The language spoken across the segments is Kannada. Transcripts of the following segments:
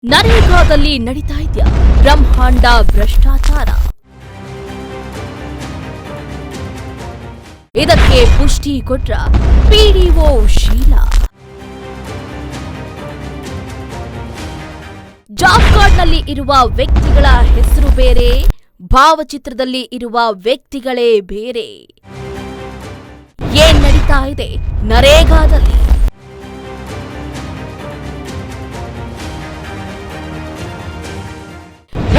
ನರೇಗಾದಲ್ಲಿ ನಡೀತಾ ಇದೆಯಾ ಬ್ರಹ್ಮಾಂಡ ಭ್ರಷ್ಟಾಚಾರ? ಇದಕ್ಕೆ ಪುಷ್ಟಿ ಕೊಟ್ರ ಪಿಡಿಒ ಶೀಲಾ. ಜಾಬ್ ಕಾರ್ಡ್ನಲ್ಲಿ ಇರುವ ವ್ಯಕ್ತಿಗಳ ಹೆಸರು ಬೇರೆ, ಭಾವಚಿತ್ರದಲ್ಲಿ ಇರುವ ವ್ಯಕ್ತಿಗಳೇ ಬೇರೆ. ಏನ್ ನಡೀತಾ ಇದೆ ನರೇಗಾದಲ್ಲಿ?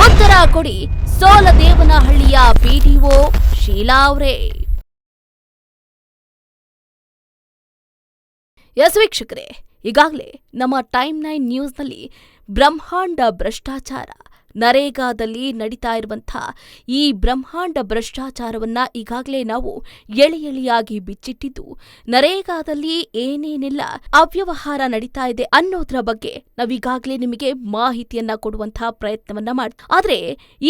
ಉತ್ತರ ಕೊಡಿ ಸೋಲದೇವನಹಳ್ಳಿಯ ಪಿಡಿಒ ಶೀಲಾ ಅವರೇ. ಎಸ್ ವೀಕ್ಷಕರೇ, ಈಗಾಗಲೇ ನಮ್ಮ ಟೈಮ್ 9 ನ್ಯೂಸ್ನಲ್ಲಿ ಬ್ರಹ್ಮಾಂಡ ಭ್ರಷ್ಟಾಚಾರ ನರೇಗಾದಲ್ಲಿ ನಡೀತಾ ಇರುವಂಥ ಈ ಬ್ರಹ್ಮಾಂಡ ಭ್ರಷ್ಟಾಚಾರವನ್ನ ಈಗಾಗಲೇ ನಾವು ಎಳೆಯಾಗಿ ಬಿಚ್ಚಿಟ್ಟಿದ್ದು, ನರೇಗಾದಲ್ಲಿ ಏನೇನೆಲ್ಲ ಅವ್ಯವಹಾರ ನಡೀತಾ ಇದೆ ಅನ್ನೋದ್ರ ಬಗ್ಗೆ ನಾವೀಗಾಗಲೇ ನಿಮಗೆ ಮಾಹಿತಿಯನ್ನ ಕೊಡುವಂತಹ ಪ್ರಯತ್ನವನ್ನ ಮಾಡ್ತೀವಿ. ಆದ್ರೆ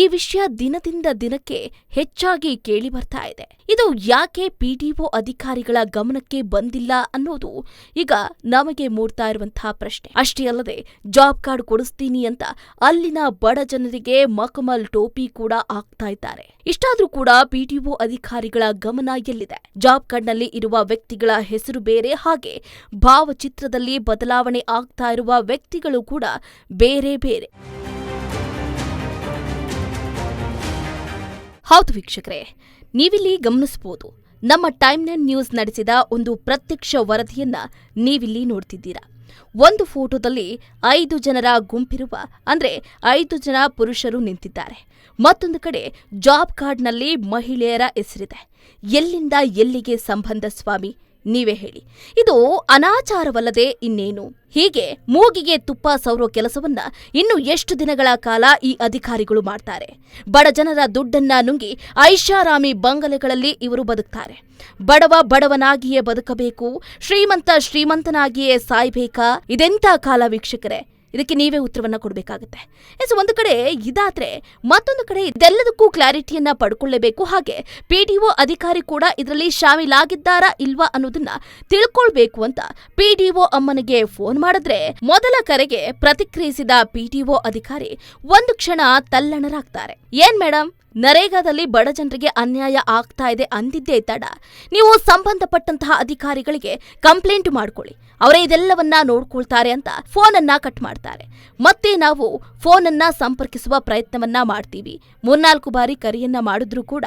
ಈ ವಿಷಯ ದಿನದಿಂದ ದಿನಕ್ಕೆ ಹೆಚ್ಚಾಗಿ ಕೇಳಿ ಬರ್ತಾ ಇದೆ. ಇದು ಯಾಕೆ ಪಿಡಿಒ ಅಧಿಕಾರಿಗಳ ಗಮನಕ್ಕೆ ಬಂದಿಲ್ಲ ಅನ್ನೋದು ಈಗ ನಮಗೆ ಮೂಡ್ತಾ ಇರುವಂತಹ ಪ್ರಶ್ನೆ. ಅಷ್ಟೇ ಅಲ್ಲದೆ ಜಾಬ್ ಕಾರ್ಡ್ ಕೊಡಿಸ್ತೀನಿ ಅಂತ ಅಲ್ಲಿನ ಬಡ ಜನರಿಗೆ ಮಖಮಲ್ ಟೋಪಿ ಕೂಡ ಹಾಕ್ತಾ ಇದ್ದಾರೆ. ಇಷ್ಟಾದ್ರೂ ಕೂಡ ಪಿಡಿಒ ಅಧಿಕಾರಿಗಳ ಗಮನ ಎಲ್ಲಿದೆ? ಜಾಬ್ ಕಾರ್ಡ್ನಲ್ಲಿ ಇರುವ ವ್ಯಕ್ತಿಗಳ ಹೆಸರು ಬೇರೆ, ಹಾಗೆ ಭಾವಚಿತ್ರದಲ್ಲಿ ಬದಲಾವಣೆ ಆಗ್ತಾ ಇರುವ ವ್ಯಕ್ತಿಗಳು ಕೂಡ ಬೇರೆ ಬೇರೆ. ಹೌದು ವೀಕ್ಷಕರೇ, ನೀವಿಲ್ಲಿ ಗಮನಿಸಬಹುದು, ನಮ್ಮ ಟೈಮ್ 9 ನ್ಯೂಸ್ ನಡೆಸಿದ ಒಂದು ಪ್ರತ್ಯಕ್ಷ ವರದಿಯನ್ನ ನೀವಿಲ್ಲಿ ನೋಡ್ತಿದ್ದೀರಾ. ಒಂದು ಫೋಟೋದಲ್ಲಿ 5 ಜನರ ಗುಂಪಿರುವ, ಅಂದ್ರೆ 5 ಜನ ಪುರುಷರು ನಿಂತಿದ್ದಾರೆ. ಮತ್ತೊಂದು ಕಡೆ ಜಾಬ್ ಕಾರ್ಡ್ನಲ್ಲಿ ಮಹಿಳೆಯರ ಹೆಸರಿದೆ. ಎಲ್ಲಿಂದ ಎಲ್ಲಿಗೆ ಸಂಬಂಧ ಸ್ವಾಮಿ, ನೀವೇ ಹೇಳಿ. ಇದು ಅನಾಚಾರವಲ್ಲದೆ ಇನ್ನೇನು? ಹೀಗೆ ಮೂಗಿಗೆ ತುಪ್ಪ ಸವರೋ ಕೆಲಸವನ್ನ ಇನ್ನು ಎಷ್ಟು ದಿನಗಳ ಕಾಲ ಈ ಅಧಿಕಾರಿಗಳು ಮಾಡ್ತಾರೆ? ಬಡ ಜನರ ದುಡ್ಡನ್ನ ನುಂಗಿ ಐಷಾರಾಮಿ ಬಂಗಲೆಗಳಲ್ಲಿ ಇವರು ಬದುಕ್ತಾರೆ. ಬಡವ ಬಡವನಾಗಿಯೇ ಬದುಕಬೇಕು, ಶ್ರೀಮಂತ ಶ್ರೀಮಂತನಾಗಿಯೇ ಸಾಯ್ಬೇಕಾ? ಇದೆಂಥ ಕಾಲ ವೀಕ್ಷಕರೇ? ಇದಕ್ಕೆ ನೀವೇ ಉತ್ತರವನ್ನ ಕೊಡಬೇಕಾಗುತ್ತೆ. ಒಂದು ಕಡೆ ಇದಾದ್ರೆ ಮತ್ತೊಂದು ಕಡೆ ಇದೆಲ್ಲದಕ್ಕೂ ಕ್ಲಾರಿಟಿಯನ್ನ ಪಡ್ಕೊಳ್ಳೇಬೇಕು. ಹಾಗೆ ಪಿಡಿಒ ಅಧಿಕಾರಿ ಕೂಡ ಇದರಲ್ಲಿ ಶಾಮೀಲಾಗಿದ್ದಾರಾ ಇಲ್ವಾ ಅನ್ನೋದನ್ನ ತಿಳ್ಕೊಳ್ಬೇಕು ಅಂತ ಪಿಡಿಒ ಅಮ್ಮನಿಗೆ ಫೋನ್ ಮಾಡಿದ್ರೆ, ಮೊದಲ ಕರೆಗೆ ಪ್ರತಿಕ್ರಿಯಿಸಿದ ಪಿಡಿಒ ಅಧಿಕಾರಿ ಒಂದು ಕ್ಷಣ ತಲ್ಲಣರಾಗ್ತಾರೆ. ಏನ್ ಮೇಡಮ್, ನರೇಗಾದಲ್ಲಿ ಬಡ ಜನರಿಗೆ ಅನ್ಯಾಯ ಆಗ್ತಾ ಇದೆ ಅಂದಿದ್ದೇ ತಡ, ನೀವು ಸಂಬಂಧಪಟ್ಟಂತಹ ಅಧಿಕಾರಿಗಳಿಗೆ ಕಂಪ್ಲೇಂಟ್ ಮಾಡ್ಕೊಳ್ಳಿ, ಅವರೇ ಇದೆಲ್ಲವನ್ನ ನೋಡ್ಕೊಳ್ತಾರೆ ಅಂತ ಫೋನನ್ನ ಕಟ್ ಮಾಡ್ತಾರೆ. ಮತ್ತೆ ನಾವು ಫೋನನ್ನ ಸಂಪರ್ಕಿಸುವ ಪ್ರಯತ್ನವನ್ನ ಮಾಡ್ತೀವಿ. 3-4 ಬಾರಿ ಕರೆಯನ್ನ ಮಾಡಿದ್ರೂ ಕೂಡ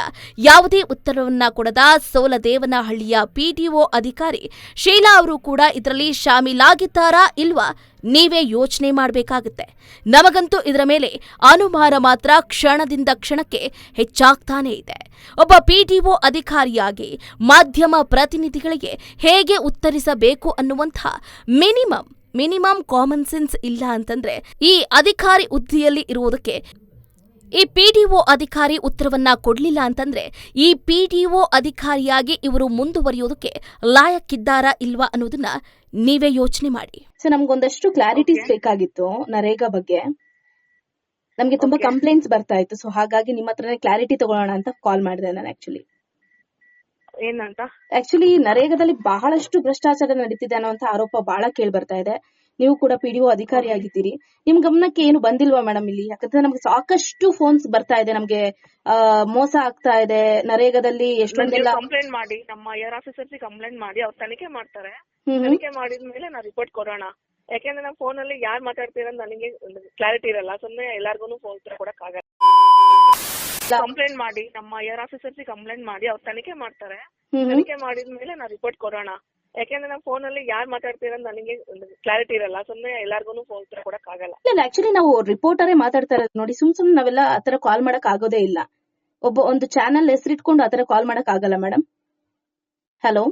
ಯಾವುದೇ ಉತ್ತರವನ್ನ ಕೊಡದ ಸೋಲದೇವನಹಳ್ಳಿಯ ಪಿಡಿಒ ಅಧಿಕಾರಿ ಶೀಲಾ ಅವರು ಕೂಡ ಇದರಲ್ಲಿ ಶಾಮೀಲಾಗಿದ್ದಾರಾ ಇಲ್ವಾ ನೀವೇ ಯೋಚನೆ ಮಾಡಬೇಕಾಗುತ್ತೆ. ನಮಗಂತೂ ಇದರ ಮೇಲೆ ಅನುಮಾನ ಮಾತ್ರ ಕ್ಷಣದಿಂದ ಕ್ಷಣಕ್ಕೆ ಹೆಚ್ಚಾಗ್ತಾನೇ ಇದೆ. ಒಬ್ಬ ಪಿಡಿಒ ಅಧಿಕಾರಿಯಾಗಿ ಮಾಧ್ಯಮ ಪ್ರತಿನಿಧಿಗಳಿಗೆ ಹೇಗೆ ಉತ್ತರಿಸಬೇಕು ಅನ್ನುವಂಥ ಮಿನಿಮಮ್ ಕಾಮನ್ ಸೆನ್ಸ್ ಇಲ್ಲ ಅಂತಂದ್ರೆ ಈ ಅಧಿಕಾರಿ ಹುದ್ದೆಯಲ್ಲಿ ಇರುವುದಕ್ಕೆ, ಈ ಪಿಡಿಒ ಅಧಿಕಾರಿ ಉತ್ತರವನ್ನ ಕೊಡ್ಲಿಲ್ಲ ಅಂತಂದ್ರೆ ಈ ಪಿಡಿಒ ಅಧಿಕಾರಿಯಾಗಿ ಇವರು ಮುಂದುವರಿಯೋದಕ್ಕೆ ಲಾಯಕ್ಕಿದ್ದಾರಾ ಇಲ್ವಾ ಅನ್ನೋದನ್ನ ನೀವೇ ಯೋಚನೆ ಮಾಡಿ. ನಮ್ಗೊಂದಷ್ಟು ಕ್ಲಾರಿಟೀಸ್ ಬೇಕಾಗಿತ್ತು ನರೇಗಾ ಬಗ್ಗೆ. ನಮ್ಗೆ ತುಂಬಾ ಕಂಪ್ಲೇಂಟ್ಸ್ ಬರ್ತಾ ಇತ್ತು. ಸೊ ಹಾಗಾಗಿ ನಿಮ್ಮ ಹತ್ರನೇ ಕ್ಲಾರಿಟಿ ತಗೊಳ್ಳೋಣ ಅಂತ ಕಾಲ್ ಮಾಡಿದೆ ನಾನು. ಆಕ್ಚುಲಿ ನರೇಗಾದಲ್ಲಿ ಬಹಳಷ್ಟು ಭ್ರಷ್ಟಾಚಾರ ನಡೀತಿದೆ ಅನ್ನೋಂತ ಆರೋಪ ಬಹಳ ಕೇಳಿ ಬರ್ತಾ ಇದೆ. ನೀವು ಕೂಡ ಪಿಡಿಒ ಅಧಿಕಾರಿ ಆಗಿದ್ದೀರಿ, ನಿಮ್ ಗಮನಕ್ಕೆ ಏನು ಬಂದಿಲ್ವಾ ಮೇಡಮ್ ಇಲ್ಲಿ? ಯಾಕಂದ್ರೆ ನಮ್ಗೆ ಸಾಕಷ್ಟು ಫೋನ್ಸ್ ಬರ್ತಾ ಇದೆ, ನಮ್ಗೆ ಮೋಸ ಆಗ್ತಾ ಇದೆ ನರೇಗಾದಲ್ಲಿ ಎಷ್ಟೊಂದೆಲ್ಲ. ಕಂಪ್ಲೇಂಟ್ ಮಾಡಿ, ನಮ್ಮ ಐಆರ್ ಆಫೀಸರ್ಸ್ ಕಂಪ್ಲೇಂಟ್ ಮಾಡಿ ಅವ್ರು ತನಿಖೆ ಮಾಡ್ತಾರೆ. ತನಿಖೆ ಮಾಡಿದ್ಮೇಲೆ ನಾವು ರಿಪೋರ್ಟ್ ಕೊಡೋಣ. ಯಾಕೆಂದ್ರೆ ನಾವು ಫೋನ್ ಅಲ್ಲಿ ಯಾರು ಮಾತಾಡ್ತೀರ ನನಗೆ ಕ್ಲಾರಿಟಿ ಇರಲ್ಲ. ಸುಮ್ಮನೆ ಎಲ್ಲಾರ್ಗು ಫೋನ್ ಕೊಡಕ್ ಆಗಲ್ಲ. ಕಂಪ್ಲೇಂಟ್ ಮಾಡಿ, ನಮ್ಮ ಐಆರ್ ಆಫೀಸರ್ಸ್ ಕಂಪ್ಲೇಂಟ್ ಮಾಡಿ ಅವ್ರು ತನಿಖೆ ಮಾಡ್ತಾರೆ. ತನಿಖೆ ಮಾಡಿದ್ಮೇಲೆ ನಾವು ರಿಪೋರ್ಟ್ ಕೊಡೋಣ. ಯಾಕೆಂದ್ರೆ ನಾವು ಫೋನ್ ಅಲ್ಲಿ ಯಾರು ಮಾತಾಡ್ತೀರ ನನಗೆ ಕ್ಲಾರಿಟಿ ಇರಲ್ಲ. ಸುಮ್ಮನೆ ಎಲ್ಲಾರ್ಗು ಫೋನ್ ಕೊಡಕ್ ಆಗಲ್ಲ. ಇಲ್ಲ, ಆಕ್ಚುಲಿ ನಾವು ರಿಪೋರ್ಟರೇ ಮಾತಾಡ್ತಾ ಇರೋದು ನೋಡಿ. ಸುಮ್ನೆ ನಾವೆಲ್ಲ ಆತರ ಕಾಲ್ ಮಾಡಕ್ ಆಗೋದೇ ಇಲ್ಲ. ಒಂದು ಚಾನಲ್ ಹೆಸರಿಟ್ಕೊಂಡು ಆತರ ಕಾಲ್ ಮಾಡಕ್ ಆಗಲ್ಲ ಮೇಡಮ್. ಹಲೋ.